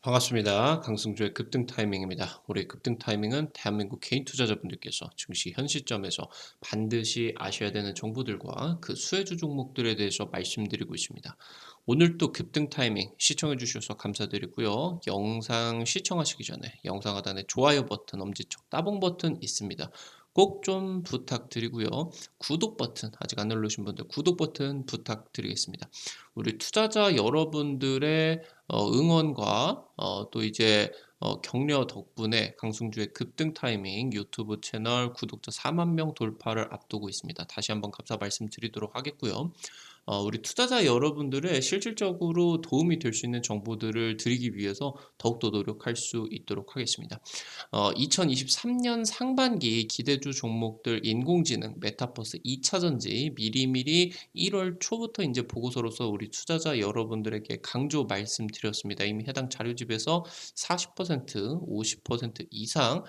반갑습니다. 강승주의 급등 타이밍입니다. 우리 급등 타이밍은 대한민국 개인 투자자분들께서 증시 현 시점에서 반드시 아셔야 되는 정보들과 그 수혜주 종목들에 대해서 말씀드리고 있습니다. 오늘 또 급등 타이밍 시청해 주셔서 감사드리고요. 영상 시청하시기 전에 영상 하단에 좋아요 버튼, 엄지척 따봉 버튼 있습니다. 꼭 좀 부탁드리고요. 구독 버튼 아직 안 누르신 분들 구독 버튼 부탁드리겠습니다. 우리 투자자 여러분들의 응원과 또 이제 격려 덕분에 강승주의 급등 타이밍 유튜브 채널 구독자 4만 명 돌파를 앞두고 있습니다. 다시 한번 감사 말씀드리도록 하겠고요. 우리 투자자 여러분들의 실질적으로 도움이 될 수 있는 정보들을 드리기 위해서 더욱더 노력할 수 있도록 하겠습니다. 2023년 상반기 기대주 종목들 인공지능, 메타버스 2차 전지 미리미리 1월 초부터 이제 보고서로서 우리 투자자 여러분들에게 강조 말씀드렸습니다. 이미 해당 자료집에서 40%, 50% 이상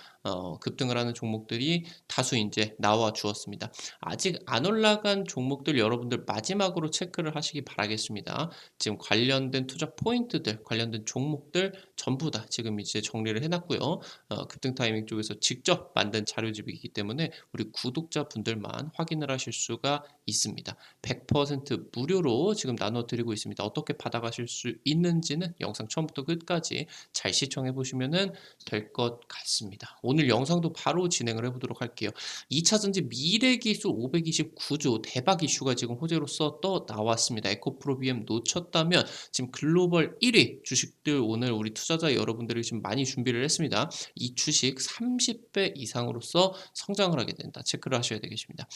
급등을 하는 종목들이 다수 이제 나와 주었습니다. 아직 안 올라간 종목들 여러분들 마지막으로 체크를 하시기 바라겠습니다. 지금 관련된 투자 포인트들, 관련된 종목들 전부 다 지금 이제 정리를 해놨고요. 급등 타이밍 쪽에서 직접 만든 자료집이기 때문에 우리 구독자분들만 확인을 하실 수가 있습니다. 100% 무료로 지금 나눠드리고 있습니다. 어떻게 받아가실 수 있는지는 영상 처음부터 끝까지 잘 시청해 보시면 될 것 같습니다. 오늘 영상도 바로 진행을 해보도록 할게요. 2차전지 미래기술 529조 대박 이슈가 지금 호재로서 또 나왔습니다. 에코프로비엠 놓쳤다면 지금 글로벌 1위 주식들 오늘 우리 투자자 여러분들이 지금 많이 준비를 했습니다. 이 주식 30배 이상으로서 성장을 하게 된다. 체크를 하셔야 되겠습니다.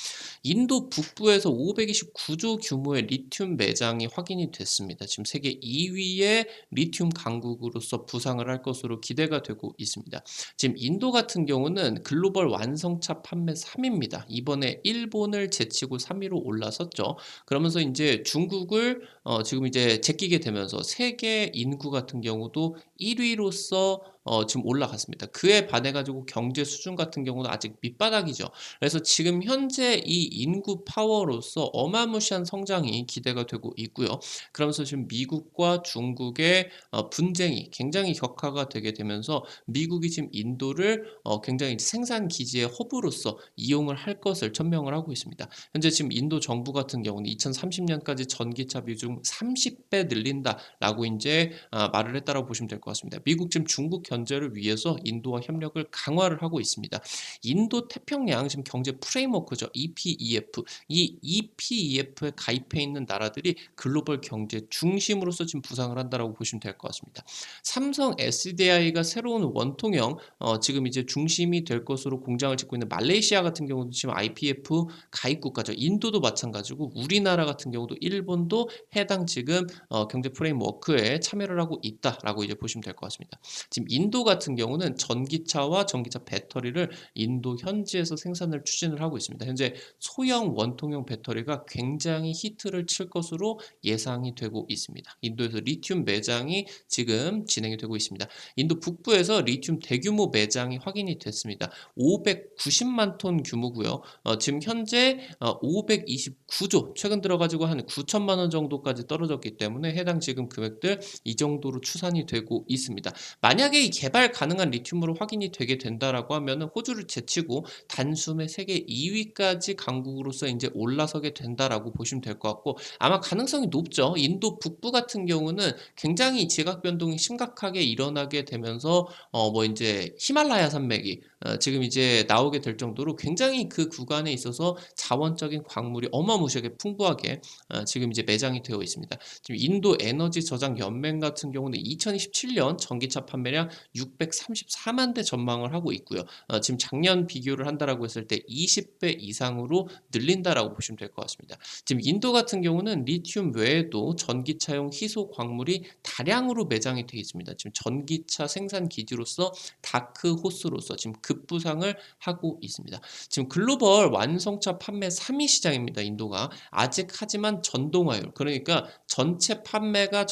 인도 북부에서 529조 규모의 리튬 매장이 확인이 됐습니다. 지금 세계 2위의 리튬 강국으로서 부상을 할 것으로 기대가 되고 있습니다. 지금 인도 같은 경우는 글로벌 완성차 판매 3위입니다. 이번에 일본을 제치고 3위로 올라섰죠. 그러면서 이제 중국을 지금 이제 제끼게 되면서 세계 인구 같은 경우도 1위로서 지금 올라갔습니다. 그에 반해 가지고 경제 수준 같은 경우는 아직 밑바닥이죠. 그래서 지금 현재 이 인구 파워로서 어마무시한 성장이 기대가 되고 있고요. 그러면서 지금 미국과 중국의 분쟁이 굉장히 격화가 되게 되면서 미국이 지금 인도를 굉장히 생산 기지의 허브로서 이용을 할 것을 천명을 하고 있습니다. 현재 지금 인도 정부 같은 경우는 2030년까지 전기차 비중 30배 늘린다라고 이제 말을 했다라고 보시면 될 것 같습니다. 미국 지금 중국 견제를 위해서 인도와 협력을 강화를 하고 있습니다. 인도 태평양 지금 경제 프레임워크죠. EPEF. 이 EPEF에 가입해 있는 나라들이 글로벌 경제 중심으로서 지금 부상을 한다라고 보시면 될 것 같습니다. 삼성 SDI가 새로운 원통형 지금 이제 중심이 될 것으로 공장을 짓고 있는 말레이시아 같은 경우도 지금 IPF 가입 국가죠. 인도도 마찬가지고 우리나라 같은 경우도 일본도 해당 지금 경제 프레임워크에 참여를 하고 있다라고 이제 보시면 될 것 같습니다. 지금 인도 같은 경우는 전기차와 전기차 배터리를 인도 현지에서 생산을 추진을 하고 있습니다. 현재 소형 원통형 배터리가 굉장히 히트를 칠 것으로 예상이 되고 있습니다. 인도에서 리튬 매장이 지금 진행이 되고 있습니다. 인도 북부에서 리튬 대규모 매장이 확인이 됐습니다. 590만 톤 규모고요. 지금 현재 529조 최근 들어가지고 한 9천만 원 정도까지 떨어졌기 때문에 해당 지금 금액들 이 정도로 추산이 되고 있습니다. 만약에 이 개발 가능한 리튬으로 확인이 되게 된다라고 하면은 호주를 제치고 단숨에 세계 2위까지 강국으로서 이제 올라서게 된다라고 보시면 될 것 같고 아마 가능성이 높죠. 인도 북부 같은 경우는 굉장히 지각 변동이 심각하게 일어나게 되면서 뭐 이제 히말라야 산맥이 지금 이제 나오게 될 정도로 굉장히 그 구간에 있어서 자원적인 광물이 어마무시하게 풍부하게 지금 이제 매장이 되어 있습니다. 지금 인도 에너지 저장 연맹 같은 경우는 2027년 전기차 판매량 634만 대 전망을 하고 있고요. 지금 작년 비교를 한다라고 했을 때 20배 이상으로 늘린다라고 보시면 될 것 같습니다. 지금 인도 같은 경우는 리튬 외에도 전기차용 희소 광물이 다량으로 매장이 되어 있습니다. 지금 전기차 생산 기지로서 다크 호스로서 지금 급부상을 하고 있습니다. 지금 글로벌 완성차 판매 3위 시장입니다. 인도가 아직 하지만 전동화율 그러니까 전체 판매가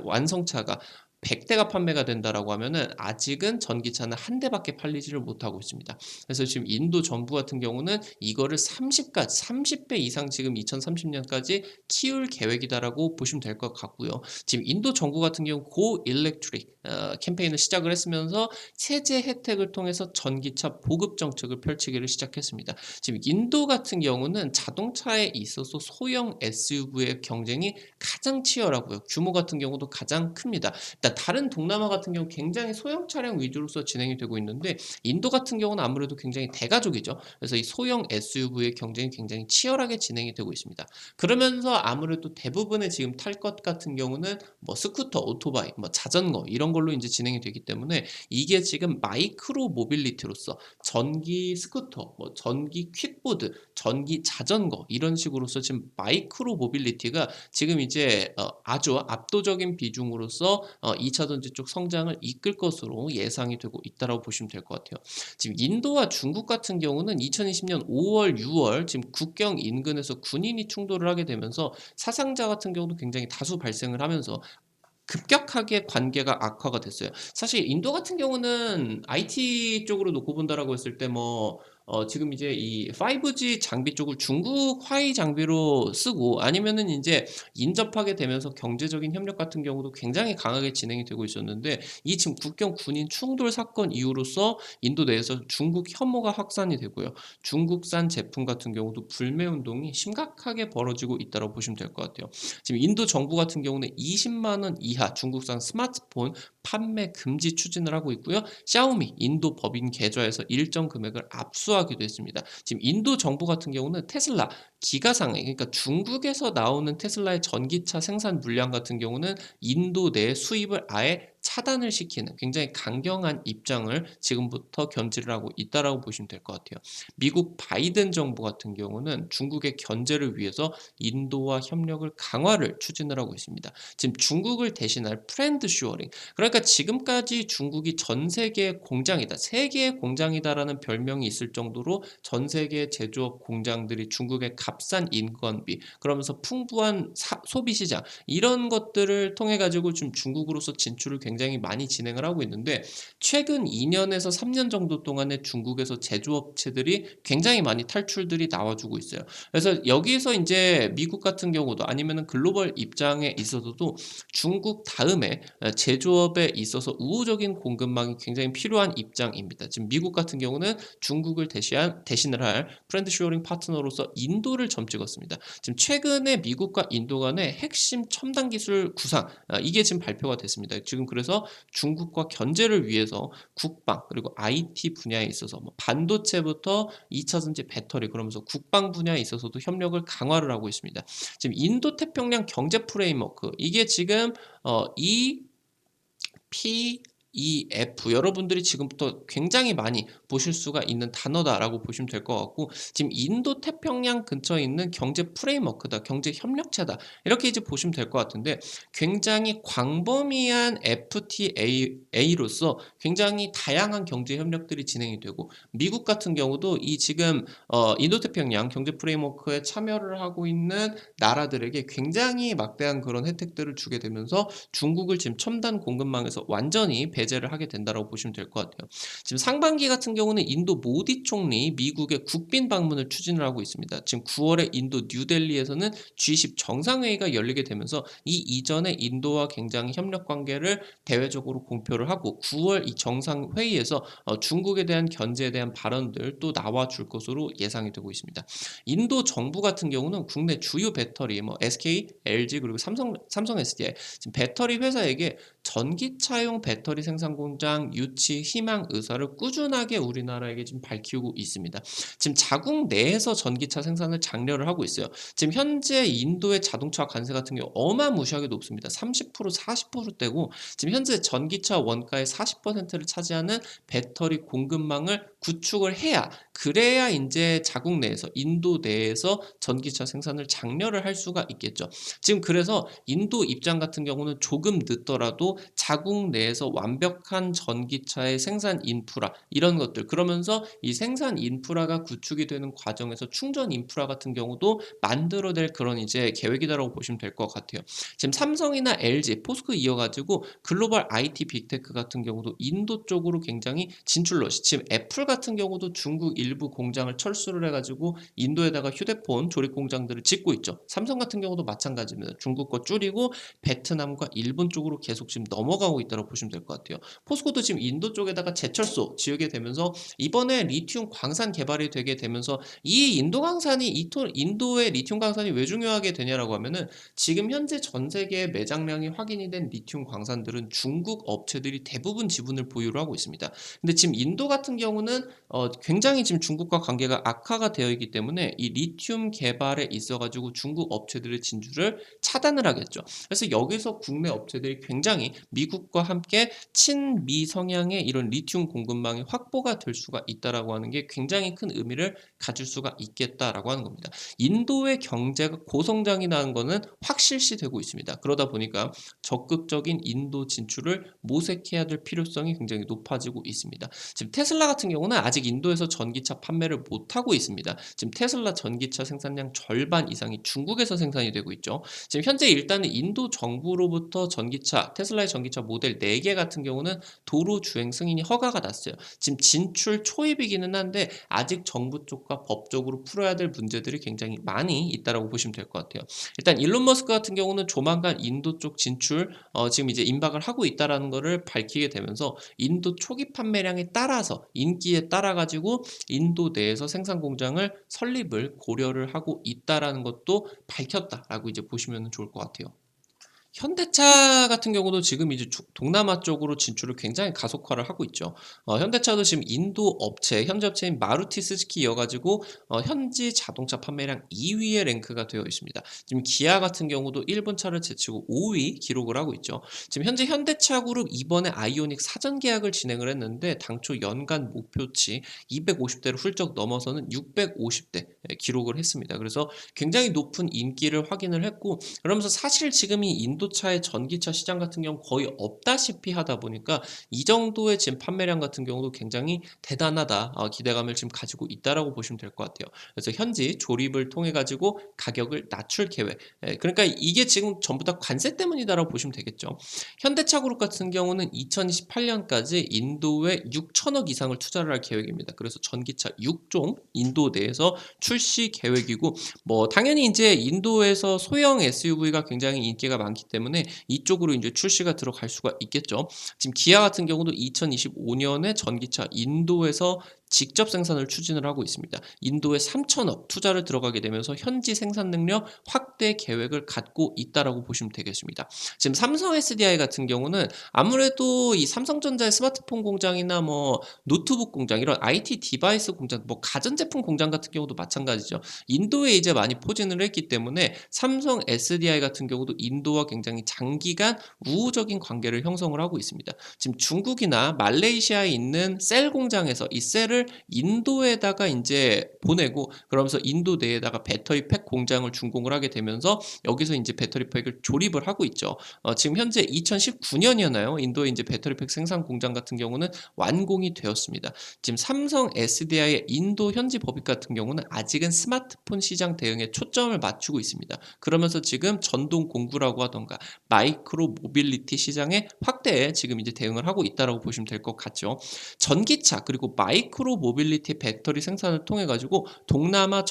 완성차가 100대가 판매가 된다라고 하면은 아직은 전기차는 한 대밖에 팔리지를 못하고 있습니다. 그래서 지금 인도 정부 같은 경우는 이거를 30배 이상 지금 2030년까지 키울 계획이다라고 보시면 될 것 같고요. 지금 인도 정부 같은 경우 고 일렉트릭 캠페인을 시작을 했으면서 세제 혜택을 통해서 전기차 보급 정책을 펼치기를 시작했습니다. 지금 인도 같은 경우는 자동차에 있어서 소형 SUV의 경쟁이 가장 치열하고요. 규모 같은 경우도 가장 큽니다. 일단 다른 동남아 같은 경우 굉장히 소형 차량 위주로서 진행이 되고 있는데 인도 같은 경우는 아무래도 굉장히 대가족이죠. 그래서 이 소형 SUV의 경쟁이 굉장히 치열하게 진행이 되고 있습니다. 그러면서 아무래도 대부분의 지금 탈 것 같은 경우는 뭐 스쿠터, 오토바이, 뭐 자전거 이런 걸로 이제 진행이 되기 때문에 이게 지금 마이크로 모빌리티로서 전기 스쿠터, 뭐 전기 퀵보드, 전기 자전거 이런 식으로서 지금 마이크로 모빌리티가 지금 이제 아주 압도적인 비중으로서 2차 전지 쪽 성장을 이끌 것으로 예상이 되고 있다라고 보시면 될 것 같아요. 지금 인도와 중국 같은 경우는 2020년 5월, 6월 지금 국경 인근에서 군인이 충돌을 하게 되면서 사상자 같은 경우도 굉장히 다수 발생을 하면서 급격하게 관계가 악화가 됐어요. 사실 인도 같은 경우는 IT 쪽으로 놓고 본다라고 했을 때 뭐 지금 이제 이 5G 장비 쪽을 중국 화웨이 장비로 쓰고 아니면은 인제 인접하게 되면서 경제적인 협력 같은 경우도 굉장히 강하게 진행이 되고 있었는데 이 지금 국경 군인 충돌 사건 이후로써 인도 내에서 중국 혐오가 확산이 되고요. 중국산 제품 같은 경우도 불매 운동이 심각하게 벌어지고 있다고 보시면 될 것 같아요. 지금 인도 정부 같은 경우는 20만 원 이하 중국산 스마트폰 판매 금지 추진을 하고 있고요. 샤오미 인도 법인 계좌에서 일정 금액을 압수하기도 했습니다. 지금 인도 정부 같은 경우는 테슬라 기가상행 그러니까 중국에서 나오는 테슬라의 전기차 생산 물량 같은 경우는 인도 내 수입을 아예 차단을 시키는 굉장히 강경한 입장을 지금부터 견지를 하고 있다라고 보시면 될 것 같아요. 미국 바이든 정부 같은 경우는 중국의 견제를 위해서 인도와 협력을 강화를 추진을 하고 있습니다. 지금 중국을 대신할 프렌드 슈어링 그러니까 지금까지 중국이 전 세계의 공장이다. 세계의 공장이다라는 별명이 있을 정도로 전 세계 제조업 공장들이 중국의 값싼 인건비 그러면서 풍부한 소비 시장 이런 것들을 통해 가지고 좀 중국으로서 진출을 굉장히 많이 진행을 하고 있는데 최근 2년에서 3년 정도 동안에 중국에서 제조업체들이 굉장히 많이 탈출들이 나와주고 있어요. 그래서 여기서 인제 미국 같은 경우도 아니면은 글로벌 입장에 있어서도 중국 다음에 제조업에 있어서 우호적인 공급망이 굉장히 필요한 입장입니다. 지금 미국 같은 경우는 중국을 대신을 할 프렌드 쇼어링 파트너로서 인도를 점찍었습니다. 지금 최근에 미국과 인도 간의 핵심 첨단 기술 구상 이게 지금 발표가 됐습니다. 지금 그래서 중국과 견제를 위해서 국방 그리고 IT 분야에 있어서 뭐 반도체부터 2차 전지 배터리 그러면서 국방 분야에 있어서도 협력을 강화를 하고 있습니다. 지금 인도 태평양 경제 프레임워크 이게 지금 EPEF 여러분들이 지금부터 굉장히 많이 보실 수가 있는 단어다라고 보시면 될 것 같고 지금 인도 태평양 근처에 있는 경제 프레임워크다, 경제 협력체다 이렇게 이제 보시면 될 것 같은데 굉장히 광범위한 FTA로서 굉장히 다양한 경제 협력들이 진행이 되고 미국 같은 경우도 이 지금 인도 태평양 경제 프레임워크에 참여를 하고 있는 나라들에게 굉장히 막대한 그런 혜택들을 주게 되면서 중국을 지금 첨단 공급망에서 완전히 배제를 하게 된다라고 보시면 될 것 같아요. 지금 상반기 같은 경우는 인도 모디 총리 미국의 국빈 방문을 추진을 하고 있습니다. 지금 9월에 인도 뉴델리에서는 G20 정상회의가 열리게 되면서 이 이전에 인도와 굉장히 협력 관계를 대외적으로 공표를 하고 9월 이 정상회의에서 중국에 대한 견제에 대한 발언들 또 나와줄 것으로 예상이 되고 있습니다. 인도 정부 같은 경우는 국내 주요 배터리 뭐 SK, LG 그리고 삼성 SDI 지금 배터리 회사에게 전기차용 배터리 생산 공장 유치 희망 의사를 꾸준하게 우리나라에게 지금 밝히고 있습니다. 지금 자국 내에서 전기차 생산을 장려를 하고 있어요. 지금 현재 인도의 자동차 관세 같은 경우 어마무시하게 높습니다. 30% 40%대고 지금 현재 전기차 원가의 40%를 차지하는 배터리 공급망을 구축을 해야 그래야 인제 자국 내에서 인도 내에서 전기차 생산을 장려를 할 수가 있겠죠. 지금 그래서 인도 입장 같은 경우는 조금 늦더라도 자국 내에서 완벽한 전기차의 생산 인프라 이런 것들 그러면서 이 생산 인프라가 구축이 되는 과정에서 충전 인프라 같은 경우도 만들어낼 그런 이제 계획이다라고 보시면 될 것 같아요. 지금 삼성이나 LG, 포스코 이어 가지고 글로벌 IT 빅테크 같은 경우도 인도 쪽으로 굉장히 진출러 지금 애플 같은 경우도 중국 일부 공장을 철수를 해 가지고 인도에다가 휴대폰 조립 공장들을 짓고 있죠. 삼성 같은 경우도 마찬가지입니다. 중국 거 줄이고 베트남과 일본 쪽으로 계속 지금 넘어가고 있다고 보시면 될 것 같아요. 포스코도 지금 인도 쪽에다가 제철소 지으게 되면서 이번에 리튬 광산 개발이 되게 되면서 이 인도의 리튬 광산이 왜 중요하게 되냐라고 하면은 지금 현재 전 세계 매장량이 확인이 된 리튬 광산들은 중국 업체들이 대부분 지분을 보유를 하고 있습니다. 근데 지금 인도 같은 경우는 굉장히 지금 중국과 관계가 악화가 되어 있기 때문에 이 리튬 개발에 있어 가지고 중국 업체들의 진출을 차단을 하겠죠. 그래서 여기서 국내 업체들이 굉장히 미국과 함께 친미 성향의 이런 리튬 공급망이 확보가 될 수가 있다라고 하는 게 굉장히 큰 의미를 가질 수가 있겠다라고 하는 겁니다. 인도의 경제가 고성장이라는 거는 확실시 되고 있습니다. 그러다 보니까 적극적인 인도 진출을 모색해야 될 필요성이 굉장히 높아지고 있습니다. 지금 테슬라 같은 경우는 아직 인도에서 전기차 판매를 못하고 있습니다. 지금 테슬라 전기차 생산량 절반 이상이 중국에서 생산이 되고 있죠. 지금 현재 일단은 인도 정부로부터 테슬라의 전기차 모델 4개 같은 경우는 도로 주행 승인이 허가가 났어요. 지금 진출 초입이기는 한데 아직 정부 쪽과 법적으로 풀어야 될 문제들이 굉장히 많이 있다라고 보시면 될 것 같아요. 일단 일론 머스크 같은 경우는 조만간 인도 쪽 진출 지금 이제 임박을 하고 있다라는 거를 밝히게 되면서 인도 초기 판매량에 따라서 인기에 따라 가지고 인도 내에서 생산 공장을 설립을 고려를 하고 있다라는 것도 밝혔다라고 이제 보시면 좋을 것 같아요. 현대차 같은 경우도 지금 이제 동남아 쪽으로 진출을 굉장히 가속화를 하고 있죠. 현대차도 지금 인도 업체, 현지 업체인 마루티 스즈키여 가지고 현지 자동차 판매량 2위에 랭크가 되어 있습니다. 지금 기아 같은 경우도 일본 차를 제치고 5위 기록을 하고 있죠. 지금 현재 현대차 그룹 이번에 아이오닉 사전 계약을 진행을 했는데 당초 연간 목표치 250대를 훌쩍 넘어서는 650대 기록을 했습니다. 그래서 굉장히 높은 인기를 확인을 했고, 그러면서 사실 지금 이 인도차의 전기차 시장 같은 경우 거의 없다시피 하다 보니까 이 정도의 지금 판매량 같은 경우도 굉장히 대단하다, 기대감을 지금 가지고 있다라고 보시면 될 것 같아요. 그래서 현지 조립을 통해 가지고 가격을 낮출 계획. 그러니까 이게 지금 전부 다 관세 때문이다라고 보시면 되겠죠. 현대차 그룹 같은 경우는 2028년까지 인도에 6천억 이상을 투자를 할 계획입니다. 그래서 전기차 6종 인도 내에서 출시 계획이고, 뭐 당연히 이제 인도에서 소형 SUV가 굉장히 인기가 많기 때문에 이쪽으로 이제 출시가 들어갈 수가 있겠죠. 지금 기아 같은 경우도 2025년에 전기차 인도에서 직접 생산을 추진을 하고 있습니다. 인도에 3천억 투자를 들어가게 되면서 현지 생산 능력 확대 계획을 갖고 있다라고 보시면 되겠습니다. 지금 삼성 SDI 같은 경우는 아무래도 이 삼성전자의 스마트폰 공장이나 뭐 노트북 공장, 이런 IT 디바이스 공장, 뭐 가전제품 공장 같은 경우도 마찬가지죠. 인도에 이제 많이 포진을 했기 때문에 삼성 SDI 같은 경우도 인도와 굉장히 장기간 우호적인 관계를 형성을 하고 있습니다. 지금 중국이나 말레이시아에 있는 셀 공장에서 이 셀을 인도에다가 이제 보내고, 그러면서 인도 내에다가 배터리 팩 공장을 준공을 하게 되면서 여기서 이제 배터리 팩을 조립을 하고 있죠. 지금 현재 2019년이었나요? 인도의 이제 배터리 팩 생산 공장 같은 경우는 완공이 되었습니다. 지금 삼성 SDI의 인도 현지 법인 같은 경우는 아직은 스마트폰 시장 대응에 초점을 맞추고 있습니다. 그러면서 지금 전동 공구라고 하던가 마이크로 모빌리티 시장의 확대에 지금 이제 대응을 하고 있다라고 보시면 될 것 같죠. 전기차 그리고 마이크로 모빌리티 배터리 생산을 통해 가지고 동남아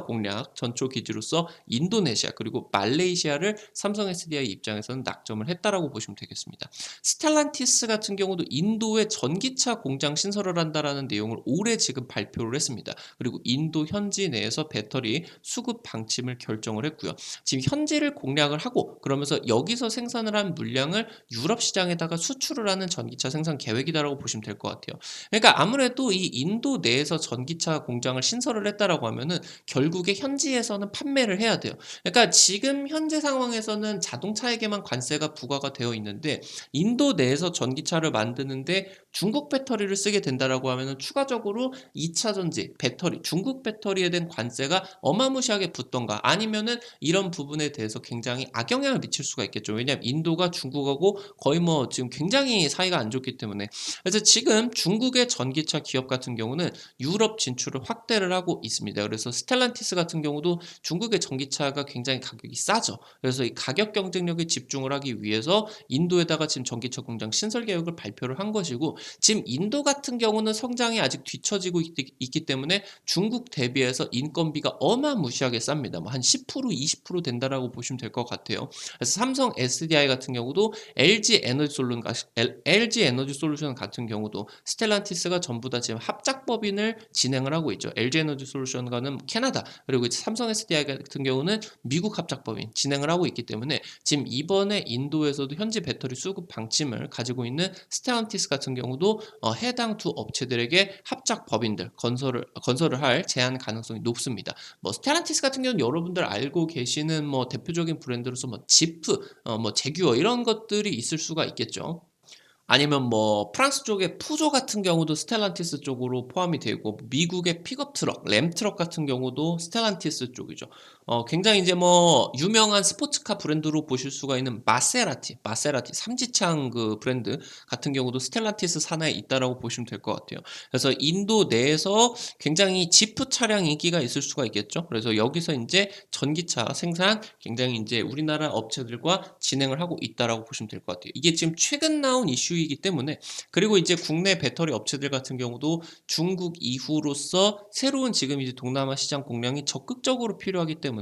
공략 전초 기지로서 인도네시아 그리고 말레이시아를 삼성 SDI 입장에서는 낙점을 했다라고 보시면 되겠습니다. 스텔란티스 같은 경우도 인도에 전기차 공장 신설을 한다라는 내용을 올해 지금 발표를 했습니다. 그리고 인도 현지 내에서 배터리 수급 방침을 결정을 했고요. 지금 현지를 공략을 하고, 그러면서 여기서 생산을 한 물량을 유럽 시장에다가 수출을 하는 전기차 생산 계획이다라고 보시면 될 것 같아요. 그러니까 아무래도 이 인도 내에서 전기차 공장을 신설을 했다라고 하면은 결국에 현지에서는 판매를 해야 돼요. 그러니까 지금 현재 상황에서는 자동차에게만 관세가 부과가 되어 있는데, 인도 내에서 전기차를 만드는데 중국 배터리를 쓰게 된다라고 하면은 추가적으로 2차 전지 배터리, 중국 배터리에 대한 관세가 어마무시하게 붙던가, 아니면은 이런 부분에 대해서 굉장히 악영향을 미칠 수가 있겠죠. 왜냐하면 인도가 중국하고 거의 뭐 지금 굉장히 사이가 안 좋기 때문에. 그래서 지금 중국의 전기 전기차 기업 같은 경우는 유럽 진출을 확대를 하고 있습니다. 그래서 스텔란티스 같은 경우도 중국의 전기차가 굉장히 가격이 싸죠. 그래서 이 가격 경쟁력에 집중을 하기 위해서 인도에다가 지금 전기차 공장 신설 계획을 발표를 한 것이고, 지금 인도 같은 경우는 성장이 아직 뒤처지고 있기 때문에 중국 대비해서 인건비가 어마무시하게 쌉니다. 뭐 한 10% 20% 된다라고 보시면 될 것 같아요. 그래서 삼성 SDI 같은 경우도 LG 에너지 솔루션 같은 경우도 스텔란티스가 전부 다 지금 합작 법인을 진행을 하고 있죠. LG 에너지 솔루션과는 캐나다, 그리고 삼성 SDI 같은 경우는 미국 합작 법인 진행을 하고 있기 때문에 지금 이번에 인도에서도 현지 배터리 수급 방침을 가지고 있는 스텔란티스 같은 경우도 해당 두 업체들에게 합작 법인들 건설을 할 제한 가능성이 높습니다. 뭐 스텔란티스 같은 경우는 여러분들 알고 계시는 뭐 대표적인 브랜드로서 뭐 지프, 뭐 제규어 이런 것들이 있을 수가 있겠죠. 아니면 뭐 프랑스 쪽의 푸조 같은 경우도 스텔란티스 쪽으로 포함이 되고, 미국의 픽업 트럭, 램 트럭 같은 경우도 스텔란티스 쪽이죠. 굉장히 이제 뭐 유명한 스포츠카 브랜드로 보실 수가 있는 마세라티 삼지창 그 브랜드 같은 경우도 스텔란티스 산하에 있다라고 보시면 될 것 같아요. 그래서 인도 내에서 굉장히 지프 차량 인기가 있을 수가 있겠죠. 그래서 여기서 이제 전기차 생산 굉장히 이제 우리나라 업체들과 진행을 하고 있다라고 보시면 될 것 같아요. 이게 지금 최근 나온 이슈이기 때문에, 그리고 이제 국내 배터리 업체들 같은 경우도 중국 이후로서 새로운 지금 이제 동남아 시장 공략이 적극적으로 필요하기 때문에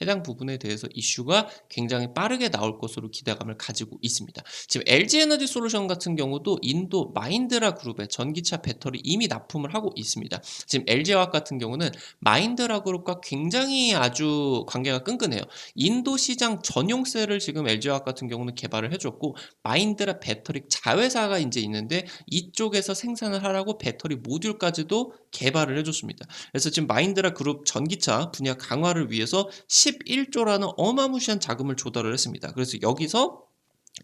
해당 부분에 대해서 이슈가 굉장히 빠르게 나올 것으로 기대감을 가지고 있습니다. 지금 LG 에너지 솔루션 같은 경우도 인도 마힌드라 그룹의 전기차 배터리 이미 납품을 하고 있습니다. 지금 LG화학 같은 경우는 마힌드라 그룹과 굉장히 아주 관계가 끈끈해요. 인도 시장 전용 셀을 지금 LG화학 같은 경우는 개발을 해줬고, 마힌드라 배터리 자회사가 이제 있는데 이쪽에서 생산을 하라고 배터리 모듈까지도 개발을 해줬습니다. 그래서 지금 마힌드라 그룹 전기차 분야 강화를 위해서 11조라는 어마무시한 자금을 조달을 했습니다. 그래서 여기서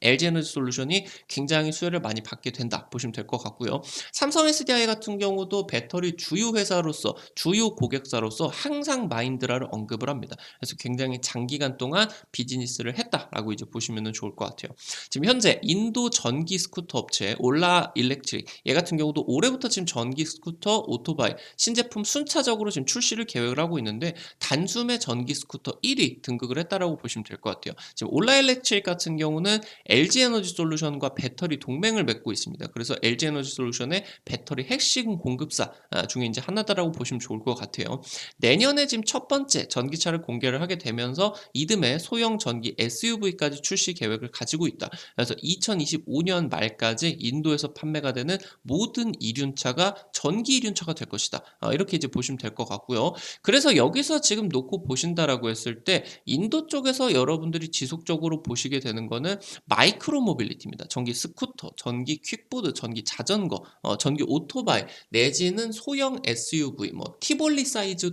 LG 에너지 솔루션이 굉장히 수혜를 많이 받게 된다 보시면 될 것 같고요. 삼성 SDI 같은 경우도 배터리 주요 회사로서, 주요 고객사로서 항상 마힌드라를 언급을 합니다. 그래서 굉장히 장기간 동안 비즈니스를 했다라고 이제 보시면 좋을 것 같아요. 지금 현재 인도 전기 스쿠터 업체 올라 일렉트릭, 얘 같은 경우도 올해부터 지금 전기 스쿠터, 오토바이 신제품 순차적으로 지금 출시를 계획을 하고 있는데, 단숨에 전기 스쿠터 1위 등극을 했다라고 보시면 될 것 같아요. 지금 올라 일렉트릭 같은 경우는 LG 에너지 솔루션과 배터리 동맹을 맺고 있습니다. 그래서 LG 에너지 솔루션의 배터리 핵심 공급사 중에 이제 하나다라고 보시면 좋을 것 같아요. 내년에 지금 첫 번째 전기차를 공개를 하게 되면서 이듬해 소형 전기 SUV까지 출시 계획을 가지고 있다. 그래서 2025년 말까지 인도에서 판매가 되는 모든 이륜차가 전기 이륜차가 될 것이다. 이렇게 이제 보시면 될 것 같고요. 그래서 여기서 지금 놓고 보신다라고 했을 때 인도 쪽에서 여러분들이 지속적으로 보시게 되는 거는 마이크로 모빌리티입니다. 전기 스쿠터, 전기 퀵보드, 전기 자전거, 전기 오토바이 내지는 소형 SUV, 뭐 티볼리 사이즈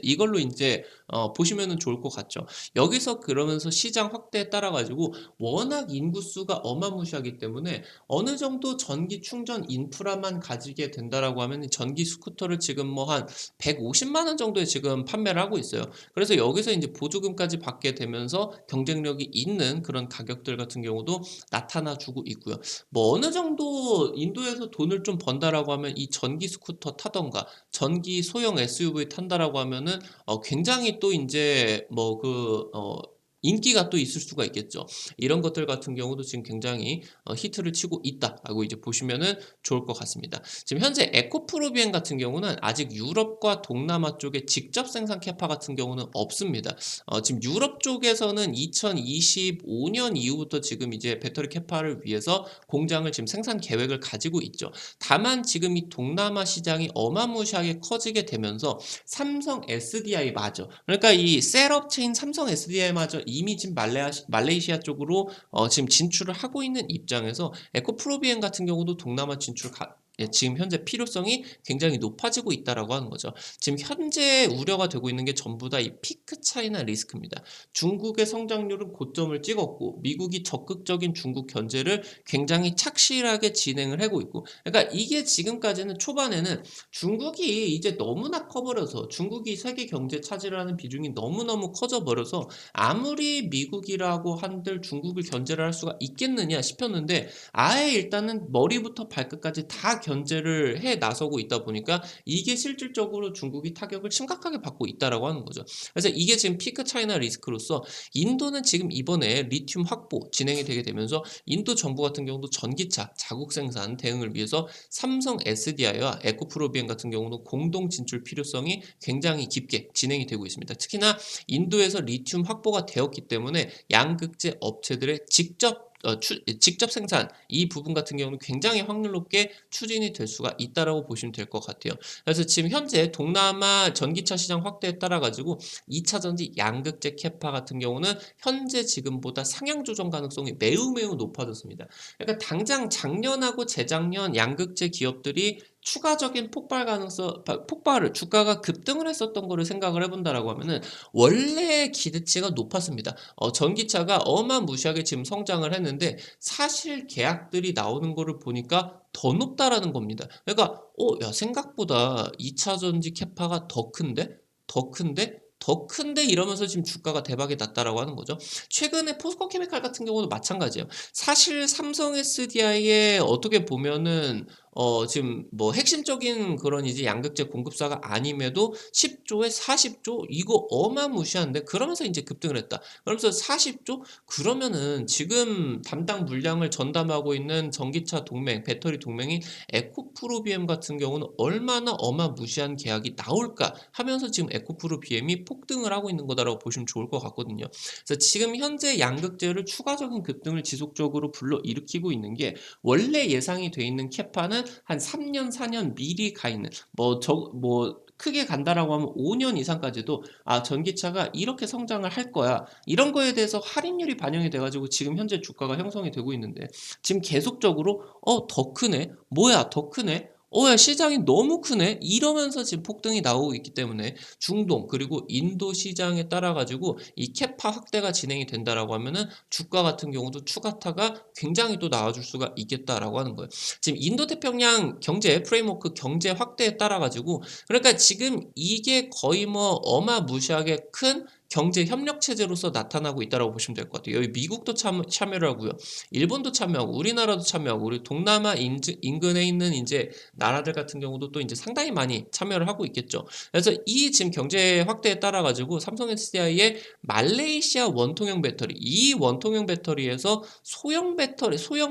이걸로 이제 보시면은 좋을 것 같죠. 여기서 그러면서 시장 확대에 따라 가지고 워낙 인구수가 어마무시하기 때문에 어느 정도 전기 충전 인프라만 가지게 된다라고 하면 전기 스쿠터를 지금 뭐 한 150만 원 정도에 지금 판매를 하고 있어요. 그래서 여기서 이제 보조금까지 받게 되면서 경쟁력이 있는 그런 가격들 같은 경우도 나타나 주고 있고요. 뭐 어느 정도 인도에서 돈을 좀 번다라고 하면 이 전기 스쿠터 타던가 전기 소형 SUV 탄다라고 하면은 굉장히 또 인제 인기가 또 있을 수가 있겠죠. 이런 것들 같은 경우도 지금 굉장히 히트를 치고 있다라고 이제 보시면은 좋을 것 같습니다. 지금 현재 에코프로 비행 같은 경우는 아직 유럽과 동남아 쪽에 직접 생산 캐파 같은 경우는 없습니다. 지금 유럽 쪽에서는 2025년 이후부터 지금 이제 배터리 캐파를 위해서 공장을 지금 생산 계획을 가지고 있죠. 다만 지금 이 동남아 시장이 어마무시하게 커지게 되면서 삼성 SDI마저, 그러니까 이 셀업체인 삼성 SDI마저 이미 지금 말레이시아 쪽으로 지금 진출을 하고 있는 입장에서 에코프로비엔 같은 경우도 동남아 진출 지금 현재 필요성이 굉장히 높아지고 있다라고 하는 거죠. 지금 현재 우려가 되고 있는 게 전부 다 이 피크 차이나 리스크입니다. 중국의 성장률은 고점을 찍었고 미국이 적극적인 중국 견제를 굉장히 착실하게 진행을 하고 있고, 그러니까 이게 지금까지는 초반에는 중국이 이제 너무나 커버려서, 중국이 세계 경제 차지를 하는 비중이 너무너무 커져 버려서 아무리 미국이라고 한들 중국을 견제를 할 수가 있겠느냐 싶었는데, 아예 일단은 머리부터 발끝까지 다 견제를 해 나서고 있다 보니까 이게 실질적으로 중국이 타격을 심각하게 받고 있다라고 하는 거죠. 그래서 이게 지금 피크 차이나 리스크로서 인도는 지금 이번에 리튬 확보 진행이 되게 되면서 인도 정부 같은 경우도 전기차 자국 생산 대응을 위해서 삼성 SDI와 에코프로비엠 같은 경우는 공동 진출 필요성이 굉장히 깊게 진행이 되고 있습니다. 특히나 인도에서 리튬 확보가 되었기 때문에 양극재 업체들의 직접 생산 이 부분 같은 경우는 굉장히 확률 높게 추진이 될 수가 있다라고 보시면 될 것 같아요. 그래서 지금 현재 동남아 전기차 시장 확대에 따라 가지고 2차 전지 양극재 캐파 같은 경우는 현재 지금보다 상향 조정 가능성이 매우 높아졌습니다. 그러니까 당장 작년하고 재작년 양극재 기업들이 추가적인 폭발을 주가가 급등을 했었던 거를 생각을 해본다라고 하면은 원래 기대치가 높았습니다. 전기차가 어마무시하게 지금 성장을 했는데 사실 계약들이 나오는 거를 보니까 더 높다라는 겁니다. 그러니까 야 생각보다 2차 전지 캐파가 더 큰데? 더 큰데? 더 큰데 이러면서 지금 주가가 대박이 났다라고 하는 거죠. 최근에 포스코 케미칼 같은 경우도 마찬가지예요. 사실 삼성 SDI에 어떻게 보면은 지금 뭐 핵심적인 그런 이제 양극재 공급사가 아님에도 10조에 40조 이거 어마무시한데 그러면서 이제 급등을 했다. 그러면서 40조 그러면은 지금 담당 물량을 전담하고 있는 전기차 동맹, 배터리 동맹인 에코프로비엠 같은 경우는 얼마나 어마무시한 계약이 나올까 하면서 지금 에코프로비엠이 폭등을 하고 있는 거다라고 보시면 좋을 것 같거든요. 그래서 지금 현재 양극재를 추가적인 급등을 지속적으로 불러일으키고 있는 게 원래 예상이 돼 있는 캐파는 한 3년, 4년 미리 가 있는 크게 간다라고 하면 5년 이상까지도 전기차가 이렇게 성장을 할 거야. 이런 거에 대해서 할인율이 반영이 돼 가지고 지금 현재 주가가 형성이 되고 있는데 지금 계속적으로 더 크네. 뭐야, 더 크네. 야, 시장이 너무 크네. 이러면서 지금 폭등이 나오고 있기 때문에 중동 그리고 인도 시장에 따라 가지고 이 캐파 확대가 진행이 된다라고 하면은 주가 같은 경우도 추가타가 굉장히 또 나와줄 수가 있겠다라고 하는 거예요. 지금 인도 태평양 경제 프레임워크 경제 확대에 따라 가지고 그러니까 지금 이게 거의 뭐 어마무시하게 큰 경제 협력 체제로서 나타나고 있다고 보시면 될 것 같아요. 여기 미국도 참여를 하고요. 일본도 참여하고 우리나라도 참여하고 우리 동남아 인근에 있는 이제 나라들 같은 경우도 또 이제 상당히 많이 참여를 하고 있겠죠. 그래서 이 지금 경제 확대에 따라 가지고 삼성 SDI의 말레이시아 원통형 배터리 이 원통형 배터리에서 소형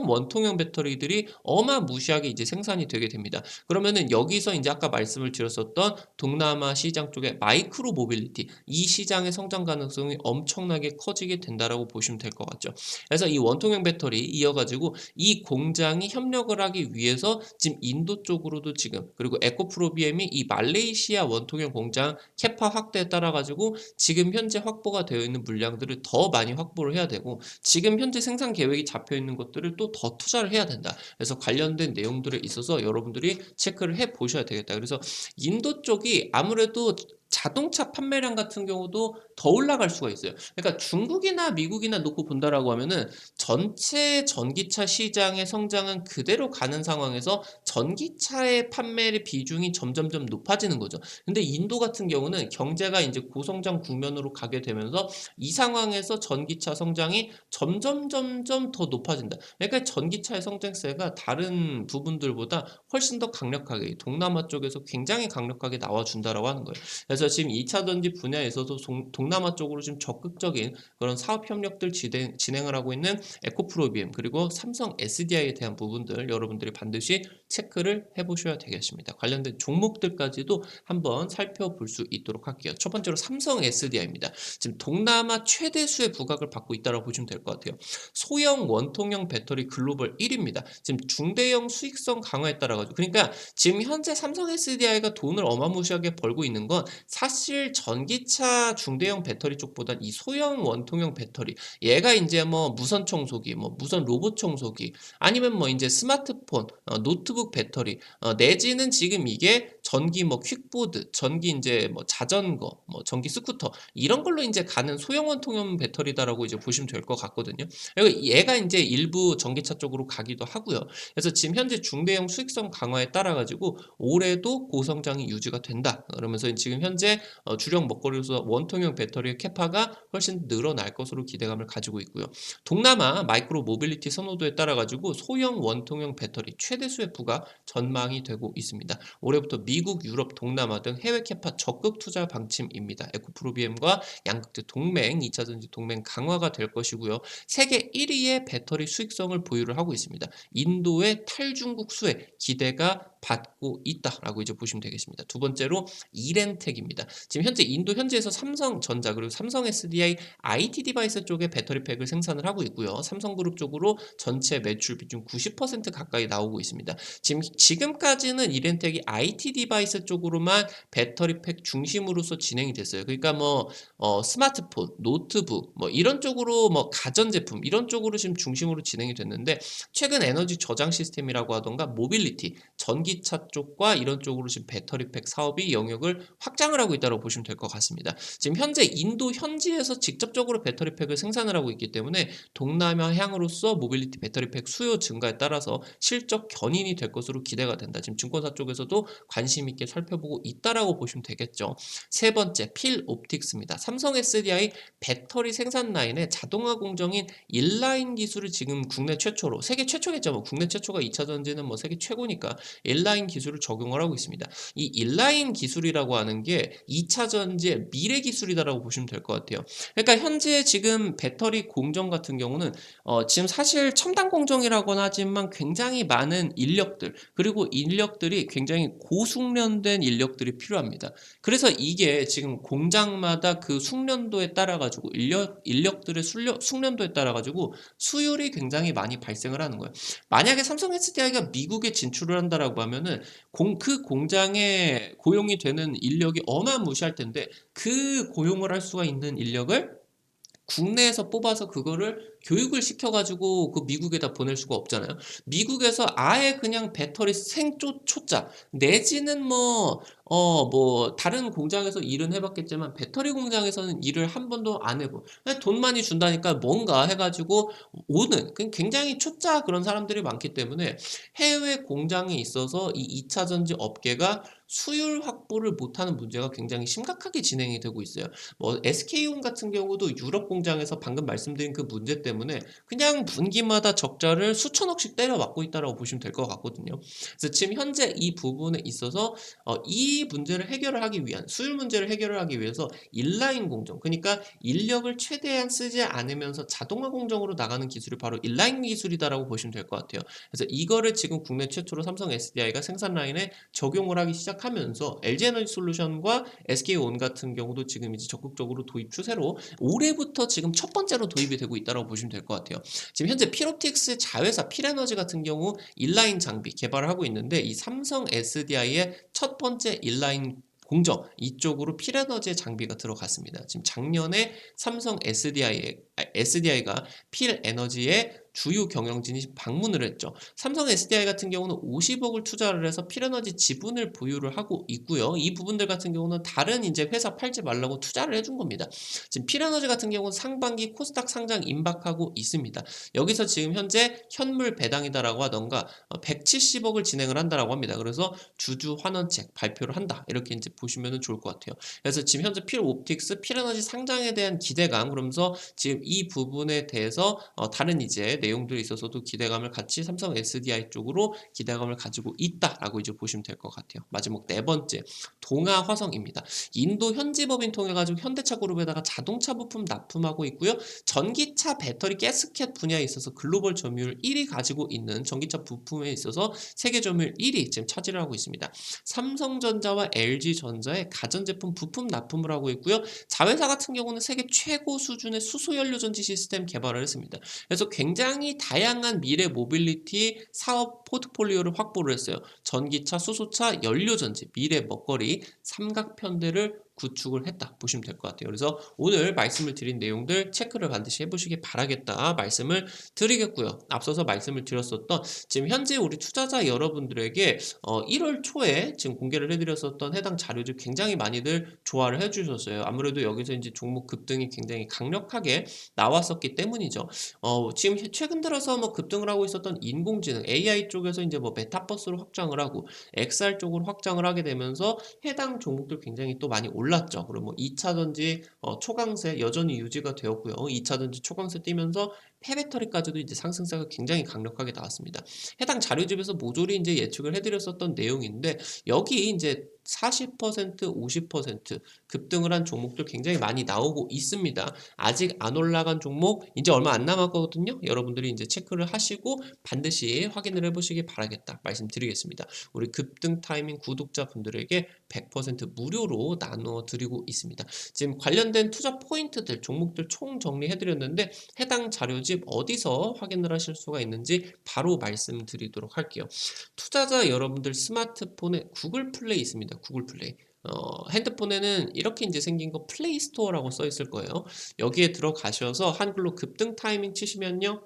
원통형 배터리들이 어마무시하게 이제 생산이 되게 됩니다. 그러면은 여기서 이제 아까 말씀을 드렸었던 동남아 시장 쪽에 마이크로 모빌리티 이 시장의 성장 가능성이 엄청나게 커지게 된다라고 보시면 될 것 같죠. 그래서 이 원통형 배터리 이어가지고 이 공장이 협력을 하기 위해서 지금 인도 쪽으로도 지금 그리고 에코프로비엠이 이 말레이시아 원통형 공장 캐파 확대에 따라 가지고 지금 현재 확보가 되어 있는 물량들을 더 많이 확보를 해야 되고 지금 현재 생산 계획이 잡혀 있는 것들을 또 더 투자를 해야 된다. 그래서 관련된 내용들에 있어서 여러분들이 체크를 해 보셔야 되겠다. 그래서 인도 쪽이 아무래도 자동차 판매량 같은 경우도 더 올라갈 수가 있어요. 그러니까 중국이나 미국이나 놓고 본다라고 하면은 전체 전기차 시장의 성장은 그대로 가는 상황에서 전기차의 판매의 비중이 점점점 높아지는 거죠. 근데 인도 같은 경우는 경제가 이제 고성장 국면으로 가게 되면서 이 상황에서 전기차 성장이 점점 더 높아진다. 그러니까 전기차의 성장세가 다른 부분들보다 훨씬 더 강력하게 동남아 쪽에서 굉장히 강력하게 나와준다라고 하는 거예요. 그래서 지금 2차 전지 분야에서도 동남아 쪽으로 좀 적극적인 그런 사업 협력들 진행을 하고 있는 에코프로비엠 그리고 삼성 SDI에 대한 부분들 여러분들이 반드시 체크를 해보셔야 되겠습니다. 관련된 종목들까지도 한번 살펴볼 수 있도록 할게요. 첫 번째로 삼성 SDI입니다. 지금 동남아 최대수의 부각을 받고 있다고 보시면 될 것 같아요. 소형 원통형 배터리 글로벌 1위입니다. 지금 중대형 수익성 강화에 따라 가지고 그러니까 지금 현재 삼성 SDI가 돈을 어마무시하게 벌고 있는 건 사실 전기차 중대형 배터리 쪽보다 이 소형 원통형 배터리 얘가 이제 뭐 무선 청소기, 뭐 무선 로봇 청소기 아니면 뭐 이제 스마트폰, 노트북 배터리 내지는 지금 이게 전기 뭐 퀵보드, 전기 이제 뭐 자전거, 뭐 전기 스쿠터 이런 걸로 이제 가는 소형 원통형 배터리다라고 이제 보시면 될 것 같거든요. 그리고 얘가 이제 일부 전기차 쪽으로 가기도 하고요. 그래서 지금 현재 중대형 수익성 강화에 따라 가지고 올해도 고성장이 유지가 된다. 그러면서 지금 현재 현재 주력 먹거리로서 원통형 배터리의 캐파가 훨씬 늘어날 것으로 기대감을 가지고 있고요. 동남아 마이크로 모빌리티 선호도에 따라 가지고 소형 원통형 배터리 최대수의 부과 전망이 되고 있습니다. 올해부터 미국, 유럽, 동남아 등 해외 캐파 적극 투자 방침입니다. 에코프로비엠과 양극재 동맹, 2차 전지 동맹 강화가 될 것이고요. 세계 1위의 배터리 수익성을 보유를 하고 있습니다. 인도의 탈중국 수혜 기대가 받고 있다라고 이제 보시면 되겠습니다. 두 번째로 이렌텍입니다. 지금 현재 인도 현지에서 삼성전자 그리고 삼성 SDI IT 디바이스 쪽에 배터리팩을 생산을 하고 있고요. 삼성그룹 쪽으로 전체 매출 비중 90% 가까이 나오고 있습니다. 지금까지는 이렌텍이 IT 디바이스 쪽으로만 배터리팩 중심으로서 진행이 됐어요. 그러니까 뭐 스마트폰, 노트북 뭐 이런 쪽으로 뭐 가전제품 이런 쪽으로 지금 중심으로 진행이 됐는데 최근 에너지 저장 시스템이라고 하던가 모빌리티, 전기차 쪽과 이런 쪽으로 지금 배터리팩 사업이 영역을 확장을 하고 있다고 보시면 될 것 같습니다. 지금 현재 인도 현지에서 직접적으로 배터리팩을 생산을 하고 있기 때문에 동남아향으로서 모빌리티 배터리팩 수요 증가에 따라서 실적 견인이 될 것으로 기대가 된다. 지금 증권사 쪽에서도 관심 있게 살펴보고 있다라고 보시면 되겠죠. 세 번째, 필옵틱스입니다. 삼성 SDI 배터리 생산 라인의 자동화 공정인 인라인 기술을 지금 국내 최초로, 세계 최초겠죠. 뭐 국내 최초가 2차 전지는 뭐 세계 최고니까 인라인 기술을 적용을 하고 있습니다. 이 인라인 기술이라고 하는 게 2차 전지의 미래 기술이다라고 보시면 될 것 같아요. 그러니까 현재 지금 배터리 공정 같은 경우는 지금 사실 첨단 공정이라고는 하지만 굉장히 많은 인력들 그리고 인력들이 굉장히 고숙련된 인력들이 필요합니다. 그래서 이게 지금 공장마다 그 숙련도에 따라 가지고 인력들의 숙련도에 따라 가지고 수율이 굉장히 많이 발생을 하는 거예요. 만약에 삼성 SDI가 미국에 진출을 한다라고 하면은 그 공장에 고용이 되는 인력이 어마무시할 텐데 그 고용을 할 수가 있는 인력을 국내에서 뽑아서 그거를 교육을 시켜가지고 그 미국에다 보낼 수가 없잖아요. 미국에서 아예 그냥 배터리 초짜 내지는 뭐 다른 공장에서 일은 해봤겠지만 배터리 공장에서는 일을 한 번도 안 해보. 그냥 돈 많이 준다니까 뭔가 해가지고 오는 굉장히 초짜 그런 사람들이 많기 때문에 해외 공장에 있어서 이 2차 전지 업계가 수율 확보를 못하는 문제가 굉장히 심각하게 진행이 되고 있어요. 뭐 SK온 같은 경우도 유럽 공장에서 방금 말씀드린 그 문제 때문에 그냥 분기마다 적자를 수천억씩 때려 맞고 있다라고 보시면 될 것 같거든요. 그래서 지금 현재 이 부분에 있어서 이 문제를 해결을 하기 위한 수율 문제를 해결을 하기 위해서 인라인 공정 그러니까 인력을 최대한 쓰지 않으면서 자동화 공정으로 나가는 기술이 바로 인라인 기술이다라고 보시면 될 것 같아요. 그래서 이거를 지금 국내 최초로 삼성 SDI가 생산 라인에 적용을 하기 시작하면서 LG에너지솔루션과 SK온 같은 경우도 지금 이제 적극적으로 도입 추세로 올해부터 지금 첫 번째로 도입이 되고 있다고 보시면 될 것 같아요. 지금 현재 필옵틱스 자회사 필에너지 같은 경우 인라인 장비 개발을 하고 있는데 이 삼성 SDI의 첫 번째 인라인 공정 이쪽으로 필에너지의 장비가 들어갔습니다. 지금 작년에 삼성 SDI가 필에너지의 주요 경영진이 방문을 했죠. 삼성 SDI 같은 경우는 50억을 투자를 해서 필에너지 지분을 보유를 하고 있고요. 이 부분들 같은 경우는 다른 이제 회사 팔지 말라고 투자를 해준 겁니다. 지금 필에너지 같은 경우는 상반기 코스닥 상장 임박하고 있습니다. 여기서 지금 현재 현물 배당이다라고 하던가 170억을 진행을 한다라고 합니다. 그래서 주주 환원책 발표를 한다. 이렇게 이제 보시면 좋을 것 같아요. 그래서 지금 현재 필옵틱스, 필에너지 상장에 대한 기대감 그러면서 지금 이 부분에 대해서 다른 이제 내용들에 있어서도 기대감을 같이 삼성 SDI 쪽으로 기대감을 가지고 있다라고 이제 보시면 될 것 같아요. 마지막 네 번째, 동아화성입니다. 인도 현지법인 통해 가지고 현대차 그룹에다가 자동차 부품 납품하고 있고요. 전기차 배터리 가스켓 분야에 있어서 글로벌 점유율 1위 가지고 있는 전기차 부품에 있어서 세계 점유율 1위 지금 차지를 하고 있습니다. 삼성전자와 LG전자의 가전제품 부품 납품을 하고 있고요. 자회사 같은 경우는 세계 최고 수준의 수소연료전지 시스템 개발을 했습니다. 그래서 굉장히 다양한 미래 모빌리티 사업 포트폴리오를 확보를 했어요. 전기차, 수소차, 연료전지, 미래 먹거리 삼각편대를 구축을 했다 보시면 될 것 같아요. 그래서 오늘 말씀을 드린 내용들 체크를 반드시 해보시기 바라겠다 말씀을 드리겠고요. 앞서서 말씀을 드렸었던 지금 현재 우리 투자자 여러분들에게 1월 초에 지금 공개를 해드렸었던 해당 자료들 굉장히 많이들 좋아를 해주셨어요. 아무래도 여기서 이제 종목 급등이 굉장히 강력하게 나왔었기 때문이죠. 지금 최근 들어서 뭐 급등을 하고 있었던 인공지능 AI 쪽에서 이제 뭐 메타버스로 확장을 하고 XR 쪽으로 확장을 하게 되면서 해당 종목들 굉장히 또 많이 올랐죠. 그리고 뭐 2차 전지 초강세 여전히 유지가 되었고요. 2차 전지 초강세 뛰면서 폐배터리까지도 이제 상승세가 굉장히 강력하게 나왔습니다. 해당 자료집에서 모조리 이제 예측을 해드렸었던 내용인데 여기 이제 40%, 50% 급등을 한 종목들 굉장히 많이 나오고 있습니다. 아직 안 올라간 종목 이제 얼마 안 남았거든요. 여러분들이 이제 체크를 하시고 반드시 확인을 해보시기 바라겠다 말씀드리겠습니다. 우리 급등 타이밍 구독자분들에게 100% 무료로 나누어 드리고 있습니다. 지금 관련된 투자 포인트들 종목들 총 정리해드렸는데 해당 자료집 어디서 확인을 하실 수가 있는지 바로 말씀드리도록 할게요. 투자자 여러분들 스마트폰에 구글 플레이 있습니다. 구글 플레이. 핸드폰에는 이렇게 이제 생긴 거 플레이 스토어라고 써 있을 거예요. 여기에 들어가셔서 한글로 급등 타이밍 치시면요.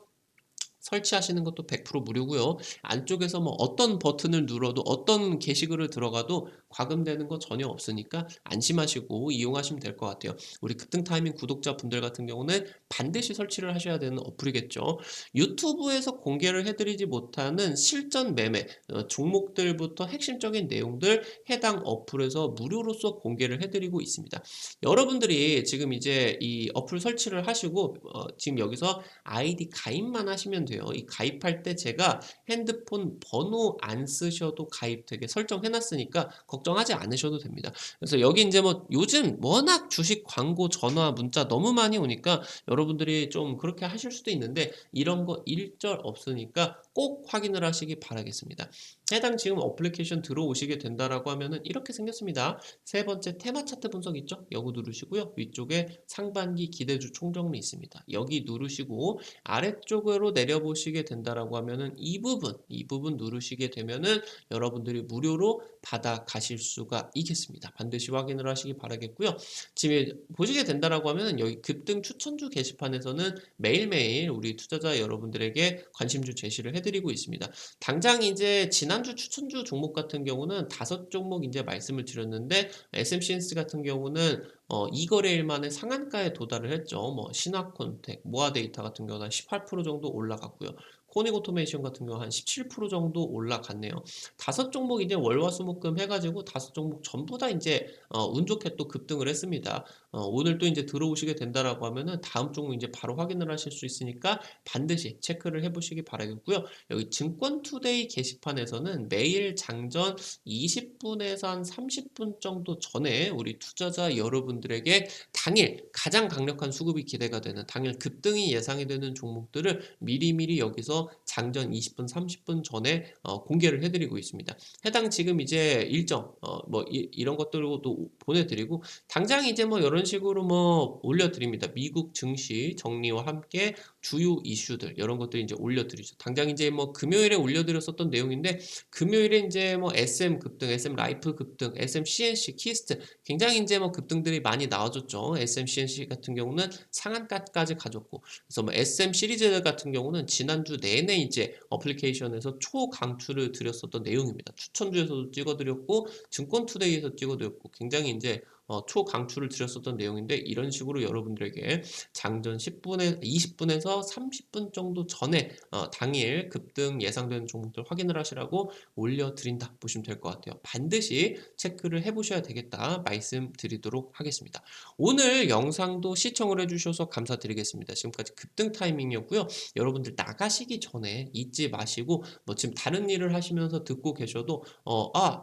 설치하시는 것도 100% 무료고요. 안쪽에서 뭐 어떤 버튼을 눌러도 어떤 게시글을 들어가도 과금되는 거 전혀 없으니까 안심하시고 이용하시면 될 것 같아요. 우리 급등 타이밍 구독자분들 같은 경우는 반드시 설치를 하셔야 되는 어플이겠죠. 유튜브에서 공개를 해드리지 못하는 실전 매매 종목들부터 핵심적인 내용들 해당 어플에서 무료로서 공개를 해드리고 있습니다. 여러분들이 지금 이제 이 어플 설치를 하시고 지금 여기서 아이디 가입만 하시면 돼요. 이 가입할 때 제가 핸드폰 번호 안 쓰셔도 가입되게 설정해 놨으니까 걱정하지 않으셔도 됩니다. 그래서 여기 이제 뭐 요즘 워낙 주식 광고 전화 문자 너무 많이 오니까 여러분들이 좀 그렇게 하실 수도 있는데 이런 거 일절 없으니까 꼭 확인을 하시기 바라겠습니다. 해당 지금 어플리케이션 들어오시게 된다라고 하면은 이렇게 생겼습니다. 세 번째 테마 차트 분석 있죠? 여기 누르시고요. 위쪽에 상반기 기대주 총정리 있습니다. 여기 누르시고 아래쪽으로 내려보시게 된다라고 하면은 이 부분 누르시게 되면은 여러분들이 무료로 받아 가실 수가 있겠습니다. 반드시 확인을 하시기 바라겠고요. 지금 보시게 된다라고 하면은 여기 급등 추천주 게시판에서는 매일매일 우리 투자자 여러분들에게 관심주 제시를 해드리고 있습니다. 당장 이제 지난주 추천주 종목 같은 경우는 5종목 이제 말씀을 드렸는데 SMCNS 같은 경우는 2거래일 만에 상한가에 도달을 했죠. 뭐 신화콘텍, 모아데이터 같은 경우는 한 18% 정도 올라갔고요. 코닉 오토메이션 같은 경우 한 17% 정도 올라갔네요. 5종목 이제 월화수목금 해가지고 5종목 전부 다 이제 운 좋게 또 급등을 했습니다. 오늘 또 이제 들어오시게 된다라고 하면은 다음 종목 이제 바로 확인을 하실 수 있으니까 반드시 체크를 해보시기 바라겠고요. 여기 증권투데이 게시판에서는 매일 장전 20분에서 한 30분 정도 전에 우리 투자자 여러분들에게 당일 가장 강력한 수급이 기대가 되는 당일 급등이 예상이 되는 종목들을 미리미리 여기서 장전 20분, 30분 전에 공개를 해드리고 있습니다. 해당 지금 이제 일정 뭐 이런 것들도 보내드리고 당장 이제 뭐 이런 식으로 뭐 올려드립니다. 미국 증시 정리와 함께 주요 이슈들 이런 것들 이제 올려드리죠. 당장 이제 뭐 금요일에 올려드렸었던 내용인데 금요일에 이제 뭐 SM 급등, SM 라이프 급등, SM CNC 키스트 굉장히 이제 뭐 급등들이 많이 나와줬죠. SM CNC 같은 경우는 상한가까지 가졌고, 그래서 뭐 SM 시리즈 같은 경우는 지난주 내내 이제 어플리케이션에서 초강추를 드렸었던 내용입니다. 추천주에서도 찍어드렸고, 증권투데이에서 찍어드렸고, 굉장히 이제 초강추를 드렸었던 내용인데 이런 식으로 여러분들에게 장전 10분에 20분에서 30분 정도 전에 당일 급등 예상되는 종목들 확인을 하시라고 올려드린다 보시면 될 것 같아요. 반드시 체크를 해보셔야 되겠다 말씀드리도록 하겠습니다. 오늘 영상도 시청을 해주셔서 감사드리겠습니다. 지금까지 급등 타이밍이었고요. 여러분들 나가시기 전에 잊지 마시고 뭐 지금 다른 일을 하시면서 듣고 계셔도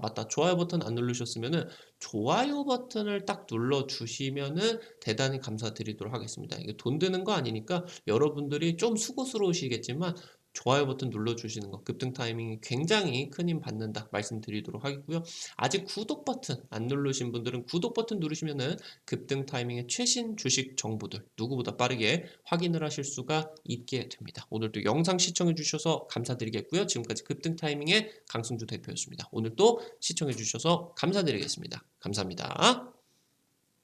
맞다 좋아요 버튼 안 누르셨으면은 좋아요 버튼을 딱 눌러주시면은 대단히 감사드리도록 하겠습니다. 이게 돈 드는 거 아니니까 여러분들이 좀 수고스러우시겠지만 좋아요 버튼 눌러주시는 거 급등 타이밍이 굉장히 큰 힘 받는다 말씀드리도록 하겠고요. 아직 구독 버튼 안 누르신 분들은 구독 버튼 누르시면은 급등 타이밍의 최신 주식 정보들 누구보다 빠르게 확인을 하실 수가 있게 됩니다. 오늘도 영상 시청해 주셔서 감사드리겠고요. 지금까지 급등 타이밍의 강승주 대표였습니다. 오늘도 시청해 주셔서 감사드리겠습니다. 감사합니다.